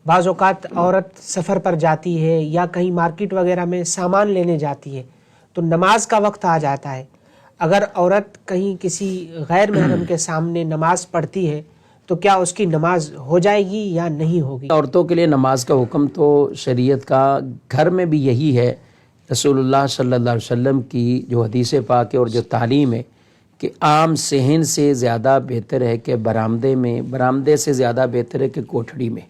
بعض اوقات عورت سفر پر جاتی ہے یا کہیں مارکیٹ وغیرہ میں سامان لینے جاتی ہے تو نماز کا وقت آ جاتا ہے. اگر عورت کہیں کسی غیر محرم کے سامنے نماز پڑھتی ہے تو کیا اس کی نماز ہو جائے گی یا نہیں ہوگی؟ عورتوں کے لیے نماز کا حکم تو شریعت کا گھر میں بھی یہی ہے. رسول اللہ صلی اللہ علیہ وسلم کی جو حدیث پاک ہے اور جو تعلیم ہے کہ عام صحن سے زیادہ بہتر ہے کہ برآمدے سے زیادہ بہتر ہے کہ کوٹھڑی میں،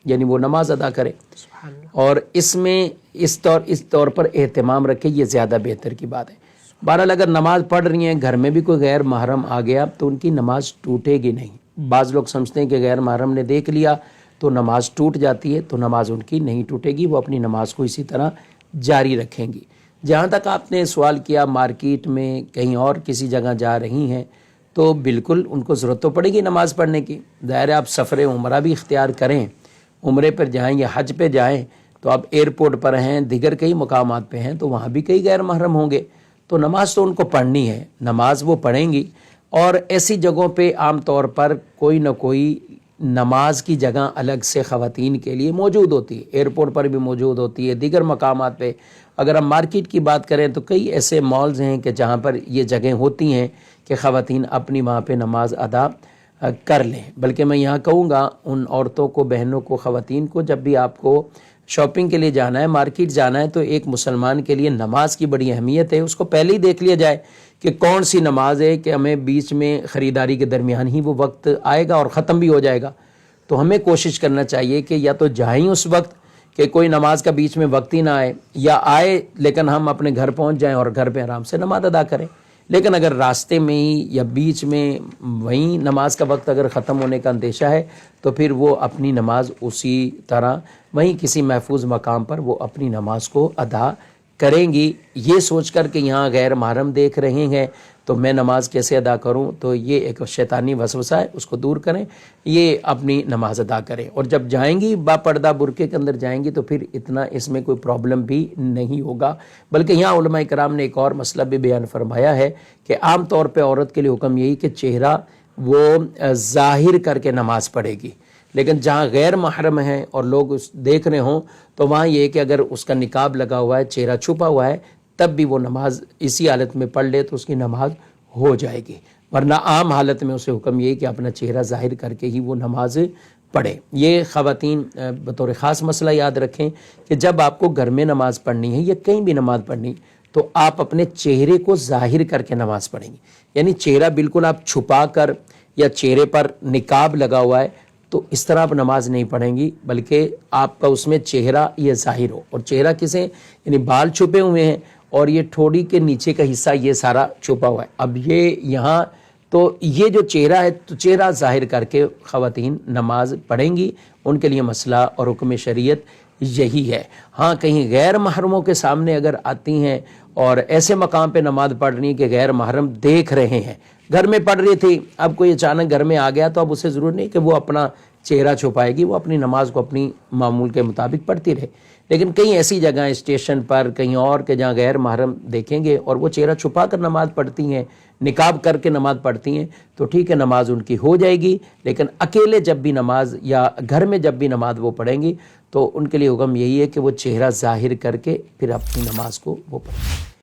یعنی وہ نماز ادا کرے. سبحان اللہ. اور اس میں اس طور پر اہتمام رکھے، یہ زیادہ بہتر کی بات ہے. بہرحال اگر نماز پڑھ رہی ہیں، گھر میں بھی کوئی غیر محرم آ گیا تو ان کی نماز ٹوٹے گی نہیں. بعض لوگ سمجھتے ہیں کہ غیر محرم نے دیکھ لیا تو نماز ٹوٹ جاتی ہے، تو نماز ان کی نہیں ٹوٹے گی، وہ اپنی نماز کو اسی طرح جاری رکھیں گی. جہاں تک آپ نے سوال کیا مارکیٹ میں کہیں اور کسی جگہ جا رہی ہیں تو بالکل ان کو ضرورت تو پڑے گی نماز پڑھنے کی. ظاہر ہے آپ سفر عمرہ بھی اختیار کریں، عمرے پر جائیں یا حج پہ جائیں تو آپ ایئرپورٹ پر ہیں، دیگر کئی مقامات پہ ہیں تو وہاں بھی کئی غیر محرم ہوں گے، تو نماز تو ان کو پڑھنی ہے، نماز وہ پڑھیں گی. اور ایسی جگہوں پہ عام طور پر کوئی نہ کوئی نماز کی جگہ الگ سے خواتین کے لیے موجود ہوتی ہے. ایئرپورٹ پر بھی موجود ہوتی ہے، دیگر مقامات پہ. اگر ہم مارکیٹ کی بات کریں تو کئی ایسے مالز ہیں کہ جہاں پر یہ جگہیں ہوتی ہیں کہ خواتین اپنی وہاں پہ نماز ادا کر لیں. بلکہ میں یہاں کہوں گا ان عورتوں کو، بہنوں کو، خواتین کو، جب بھی آپ کو شاپنگ کے لیے جانا ہے، مارکیٹ جانا ہے، تو ایک مسلمان کے لیے نماز کی بڑی اہمیت ہے. اس کو پہلے ہی دیکھ لیا جائے کہ کون سی نماز ہے کہ ہمیں بیچ میں خریداری کے درمیان ہی وہ وقت آئے گا اور ختم بھی ہو جائے گا. تو ہمیں کوشش کرنا چاہیے کہ یا تو جائیں اس وقت کہ کوئی نماز کا بیچ میں وقت ہی نہ آئے، یا آئے لیکن ہم اپنے گھر پہنچ جائیں اور گھر پہ آرام سے نماز ادا کریں. لیکن اگر راستے میں ہی یا بیچ میں وہیں نماز کا وقت اگر ختم ہونے کا اندیشہ ہے تو پھر وہ اپنی نماز اسی طرح وہیں کسی محفوظ مقام پر وہ اپنی نماز کو ادا کریں گی. یہ سوچ کر کہ یہاں غیر محرم دیکھ رہے ہیں تو میں نماز کیسے ادا کروں، تو یہ ایک شیطانی وسوسہ ہے، اس کو دور کریں، یہ اپنی نماز ادا کریں. اور جب جائیں گی با پردہ برقعے کے اندر جائیں گی تو پھر اتنا اس میں کوئی پرابلم بھی نہیں ہوگا. بلکہ یہاں علماء کرام نے ایک اور مسئلہ بھی بیان فرمایا ہے کہ عام طور پہ عورت کے لیے حکم یہی کہ چہرہ وہ ظاہر کر کے نماز پڑھے گی. لیکن جہاں غیر محرم ہیں اور لوگ دیکھ رہے ہوں تو وہاں یہ کہ اگر اس کا نقاب لگا ہوا ہے، چہرہ چھپا ہوا ہے، تب بھی وہ نماز اسی حالت میں پڑھ لے تو اس کی نماز ہو جائے گی. ورنہ عام حالت میں اسے حکم یہ کہ اپنا چہرہ ظاہر کر کے ہی وہ نماز پڑھے. یہ خواتین بطور خاص مسئلہ یاد رکھیں کہ جب آپ کو گھر میں نماز پڑھنی ہے یا کہیں بھی نماز پڑھنی تو آپ اپنے چہرے کو ظاہر کر کے نماز پڑھیں گے. یعنی چہرہ بالکل آپ چھپا کر یا چہرے پر نقاب لگا ہوا ہے تو اس طرح آپ نماز نہیں پڑھیں گی، بلکہ آپ کا اس میں چہرہ یہ ظاہر ہو. اور چہرہ کسے، یعنی بال چھپے ہوئے ہیں اور یہ ٹھوڑی کے نیچے کا حصہ یہ سارا چھپا ہوا ہے. اب یہ یہاں تو یہ جو چہرہ ہے تو چہرہ ظاہر کر کے خواتین نماز پڑھیں گی. ان کے لیے مسئلہ اور حکم شریعت یہی ہے. ہاں کہیں غیر محرموں کے سامنے اگر آتی ہیں اور ایسے مقام پہ نماز پڑھ رہی ہیں کہ غیر محرم دیکھ رہے ہیں، گھر میں پڑھ رہی تھی، اب کوئی اچانک گھر میں آ گیا تو اب اسے ضرور نہیں کہ وہ اپنا چہرہ چھپائے گی، وہ اپنی نماز کو اپنی معمول کے مطابق پڑھتی رہے. لیکن کئی ایسی جگہ اسٹیشن پر کہیں اور کہ جہاں غیر محرم دیکھیں گے اور وہ چہرہ چھپا کر نماز پڑھتی ہیں، نقاب کر کے نماز پڑھتی ہیں، تو ٹھیک ہے نماز ان کی ہو جائے گی. لیکن اکیلے جب بھی نماز یا گھر میں جب بھی نماز وہ پڑھیں گی تو ان کے لیے حکم یہی ہے کہ وہ چہرہ ظاہر کر کے پھر اپنی نماز کو وہ پڑھیں.